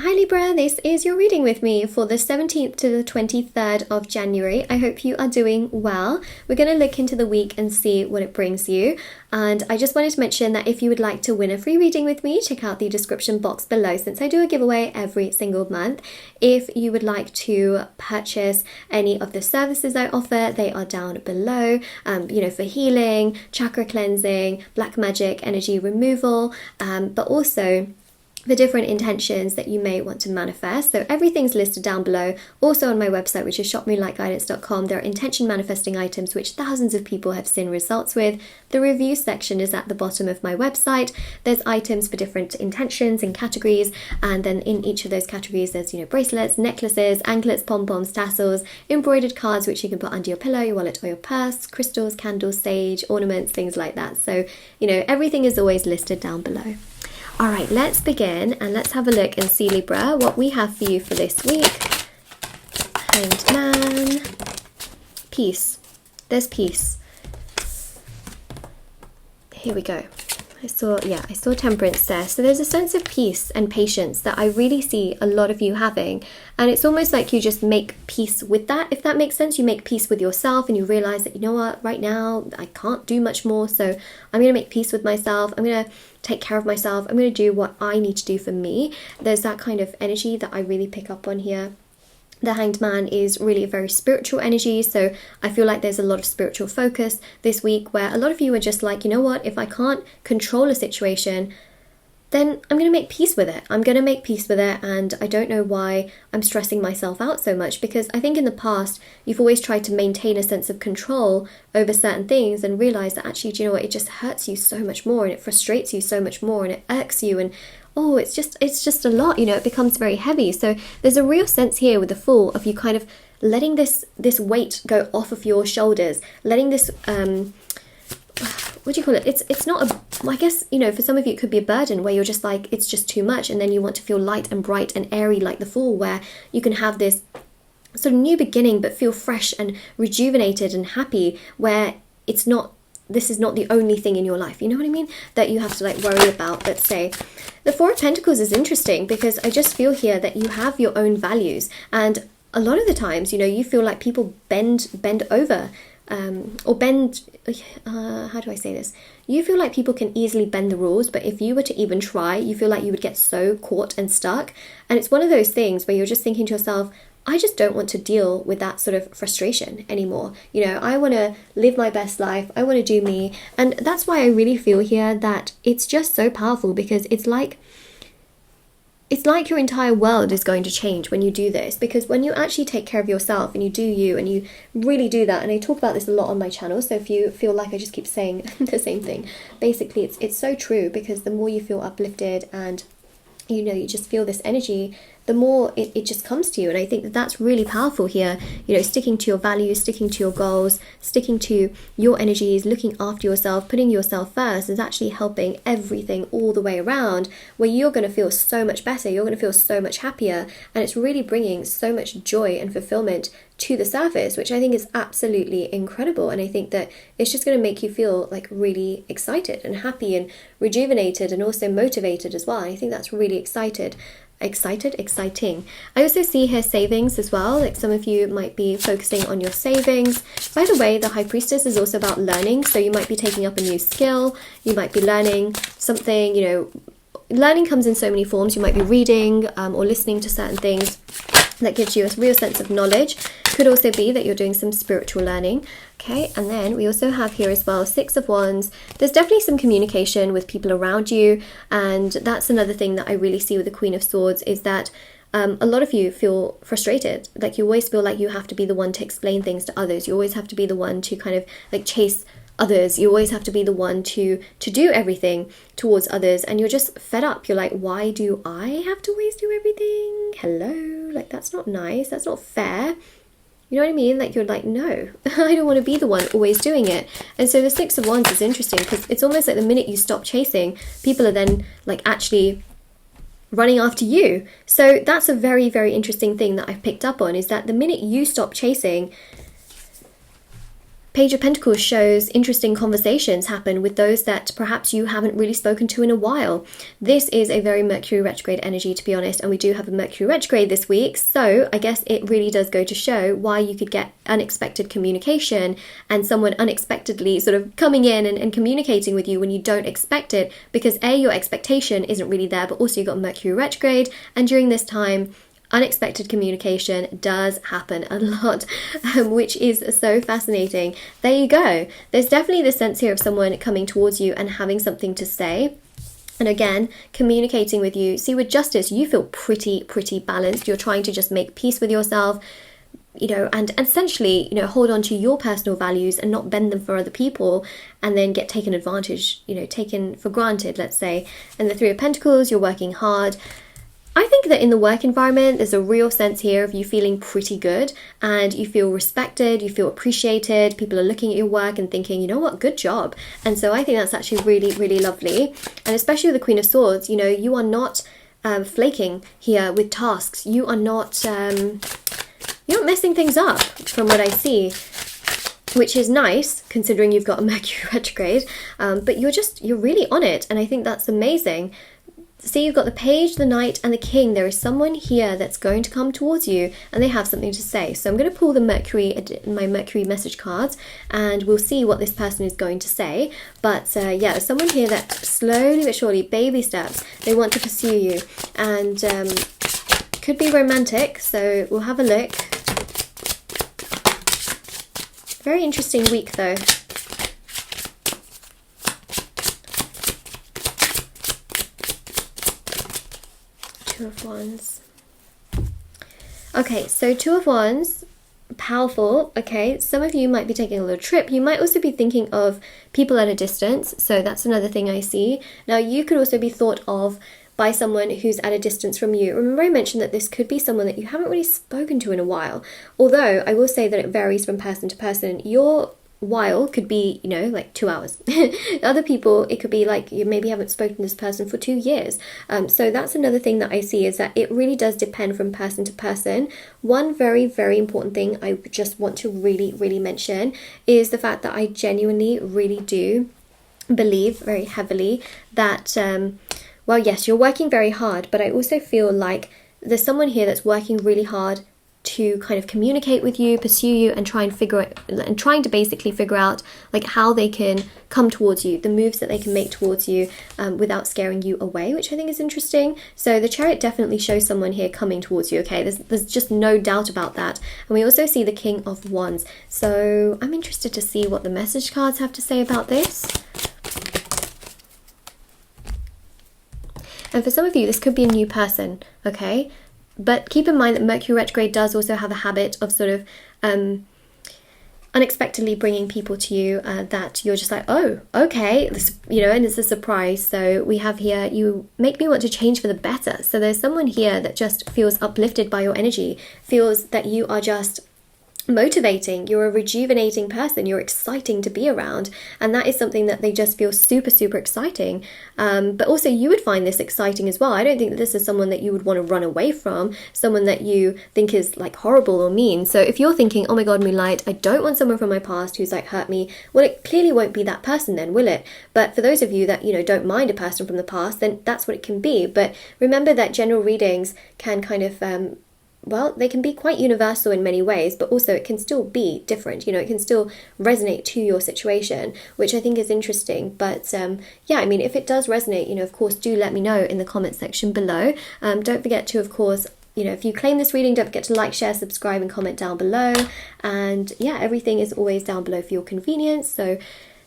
Hi Libra, this is your reading with me for the 17th to the 23rd of January. I hope you are doing well. We're going to look into the week and see what it brings you. And I just wanted to mention that if you would like to win a free reading with me, check out the description box below since I do a giveaway every single month. If you would like to purchase any of the services I offer, they are down below, for healing, chakra cleansing, black magic, energy removal, but also the different intentions that you may want to manifest. So everything's listed down below. Also on my website, which is shopmoonlightguidance.com, there are intention manifesting items which thousands of people have seen results with. The review section is at the bottom of my website. There's items for different intentions and categories, and then in each of those categories there's bracelets, necklaces, anklets, pom-poms, tassels, embroidered cards which you can put under your pillow, your wallet or your purse, crystals, candles, sage, ornaments, things like that. So everything is always listed down below. All right, let's begin and let's have a look and see, Libra, what we have for you for this week. Hanged Man. Peace. There's peace. Here we go. I saw temperance there. So there's a sense of peace and patience that I really see a lot of you having. And it's almost like you just make peace with that, if that makes sense. You make peace with yourself and you realize that, right now I can't do much more. So I'm going to make peace with myself. I'm going to take care of myself. I'm going to do what I need to do for me. There's that kind of energy that I really pick up on here. The Hanged Man is really a very spiritual energy, so I feel like there's a lot of spiritual focus this week where a lot of you are just like, if I can't control a situation, then I'm going to make peace with it. I'm going to make peace with it, and I don't know why I'm stressing myself out so much, because I think in the past you've always tried to maintain a sense of control over certain things and realize that actually, it just hurts you so much more and it frustrates you so much more and it irks you, and it's just a lot, it becomes very heavy. So there's a real sense here with the Fool of you kind of letting this weight go off of your shoulders, letting this what do you call it? It's not I guess, for some of you it could be a burden where you're just like, it's just too much, and then you want to feel light and bright and airy like the Fool, where you can have this sort of new beginning but feel fresh and rejuvenated and happy, where this is not the only thing in your life, you know what I mean, that you have to worry about. Let's say the Four of Pentacles is interesting because I just feel here that you have your own values, and a lot of the times, you feel like people bend over, or bend, how do I say this? You feel like people can easily bend the rules, but if you were to even try, you feel like you would get so caught and stuck. And it's one of those things where you're just thinking to yourself, I just don't want to deal with that sort of frustration anymore. I want to live my best life. I want to do me. And that's why I really feel here that it's just so powerful, because it's like your entire world is going to change when you do this, because when you actually take care of yourself and you do you and you really do that, and I talk about this a lot on my channel, so if you feel like I just keep saying the same thing, basically it's so true, because the more you feel uplifted and you just feel this energy, the more it just comes to you. And I think that that's really powerful here, sticking to your values, sticking to your goals, sticking to your energies, looking after yourself, putting yourself first is actually helping everything all the way around, where you're going to feel so much better, you're going to feel so much happier, and it's really bringing so much joy and fulfillment to the surface, which I think is absolutely incredible. And I think that it's just going to make you feel really excited and happy and rejuvenated and also motivated as well. I think that's really exciting. I also see here savings as well, some of you might be focusing on your savings. By the way, the High Priestess is also about learning, so you might be taking up a new skill, you might be learning something, learning comes in so many forms. You might be reading or listening to certain things that gives you a real sense of knowledge. Could also be that you're doing some spiritual learning. Okay, and then we also have here as well Six of Wands. There's definitely some communication with people around you, and that's another thing that I really see with the Queen of Swords, is that a lot of you feel frustrated. You always feel like you have to be the one to explain things to others. You always have to be the one to kind of chase others. You always have to be the one to do everything towards others, and you're just fed up. You're like, why do I have to always do everything? Hello, that's not nice, that's not fair. You know what I mean? You're like, no, I don't want to be the one always doing it. And so the Six of Wands is interesting, because it's almost like the minute you stop chasing, people are then actually running after you. So that's a very, very interesting thing that I've picked up on, is that the minute you stop chasing, Page of Pentacles shows interesting conversations happen with those that perhaps you haven't really spoken to in a while. This is a very Mercury retrograde energy, to be honest, and we do have a Mercury retrograde this week, so I guess it really does go to show why you could get unexpected communication and someone unexpectedly sort of coming in and communicating with you when you don't expect it, because A, your expectation isn't really there, but also you've got Mercury retrograde, and during this time, unexpected communication does happen a lot, which is so fascinating. There you go. There's definitely this sense here of someone coming towards you and having something to say. And again, communicating with you. See, with Justice, you feel pretty balanced. You're trying to just make peace with yourself, you know, and essentially, you know, hold on to your personal values and not bend them for other people and then get taken advantage, you know, taken for granted, let's say. And the Three of Pentacles, you're working hard. I think that in the work environment, there's a real sense here of you feeling pretty good and you feel respected, you feel appreciated, people are looking at your work and thinking, you know what, good job. And so I think that's actually really lovely. And especially with the Queen of Swords, you know, you are not flaking here with tasks. You are not, you're not messing things up from what I see, which is nice considering you've got a Mercury retrograde, but you're really on it. And I think that's amazing. See, you've got the Page, the Knight, and the King. There is someone here that's going to come towards you, and they have something to say. So I'm going to pull the my Mercury message cards, and we'll see what this person is going to say. But yeah, there's someone here that slowly but surely, baby steps, they want to pursue you, and could be romantic. So we'll have a look. Very interesting week, though. Two of Wands. Okay, so Two of Wands, powerful. Okay, some of you might be taking a little trip. You might also be thinking of people at a distance. So that's another thing I see. Now, you could also be thought of by someone who's at a distance from you. Remember, I mentioned that this could be someone that you haven't really spoken to in a while. Although I will say that it varies from person to person. Your while could be, you know, like 2 hours. Other people, it could be like you maybe haven't spoken to this person for 2 years. So that's another thing that I see, is that it really does depend from person to person. One very important thing I just want to really mention is the fact that I genuinely really do believe very heavily that well, yes, you're working very hard, but I also feel like there's someone here that's working really hard to kind of communicate with you, pursue you, and trying to basically figure out like how they can come towards you, the moves that they can make towards you without scaring you away, which I think is interesting. So the Chariot definitely shows someone here coming towards you. Okay, there's just no doubt about that. And we also see the King of Wands. So I'm interested to see what the message cards have to say about this. And for some of you, this could be a new person, okay? But keep in mind that Mercury retrograde does also have a habit of sort of unexpectedly bringing people to you that you're just like, oh, okay, this, you know, and it's a surprise. So we have here, you make me want to change for the better. So there's someone here that just feels uplifted by your energy, feels that you are just motivating, you're a rejuvenating person, you're exciting to be around, and that is something that they just feel super exciting. But also you would find this exciting as well. I don't think that this is someone that you would want to run away from, someone that you think is like horrible or mean. So if you're thinking, oh my god, Moonlight, I don't want someone from my past who's like hurt me, well, it clearly won't be that person then, will it? But for those of you that, you know, don't mind a person from the past, then that's what it can be. But remember that general readings can kind of well, they can be quite universal in many ways, but also it can still be different. You know, it can still resonate to your situation, which I think is interesting. But yeah, I mean, if it does resonate, you know, of course, do let me know in the comment section below. Don't forget to, of course, you know, if you claim this reading, don't forget to like, share, subscribe, and comment down below. And yeah, everything is always down below for your convenience. So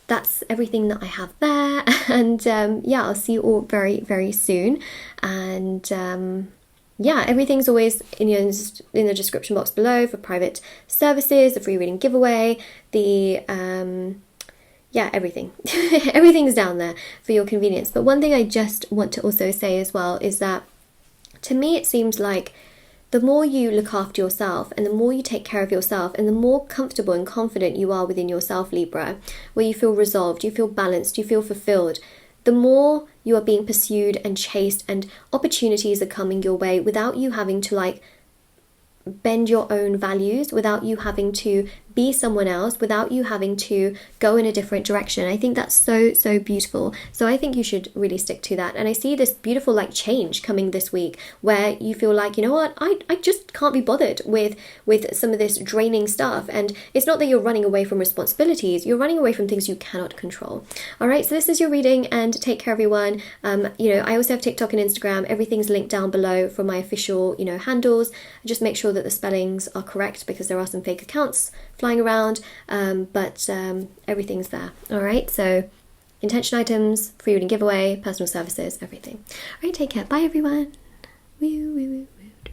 that's everything that I have there. And yeah, I'll see you all very soon. And yeah, everything's always in the description box below for private services, the free reading giveaway, the yeah, everything. Everything's down there for your convenience. But one thing I just want to also say as well is that to me it seems like the more you look after yourself and the more you take care of yourself and the more comfortable and confident you are within yourself, Libra, where you feel resolved, you feel balanced, you feel fulfilled, the more you are being pursued and chased and opportunities are coming your way without you having to like bend your own values, without you having to be someone else without you having to go in a different direction. I think that's so beautiful. So I think you should really stick to that. And I see this beautiful like change coming this week where you feel like, you know what, I just can't be bothered with some of this draining stuff. And it's not that you're running away from responsibilities, you're running away from things you cannot control. All right, so this is your reading, and take care, everyone. You know, I also have TikTok and Instagram. Everything's linked down below from my official, you know, handles. Just make sure that the spellings are correct because there are some fake accounts flying around, but everything's there. All right, so intention items, free reading giveaway, personal services, everything. All right, take care. Bye, everyone. Woo, woo, woo.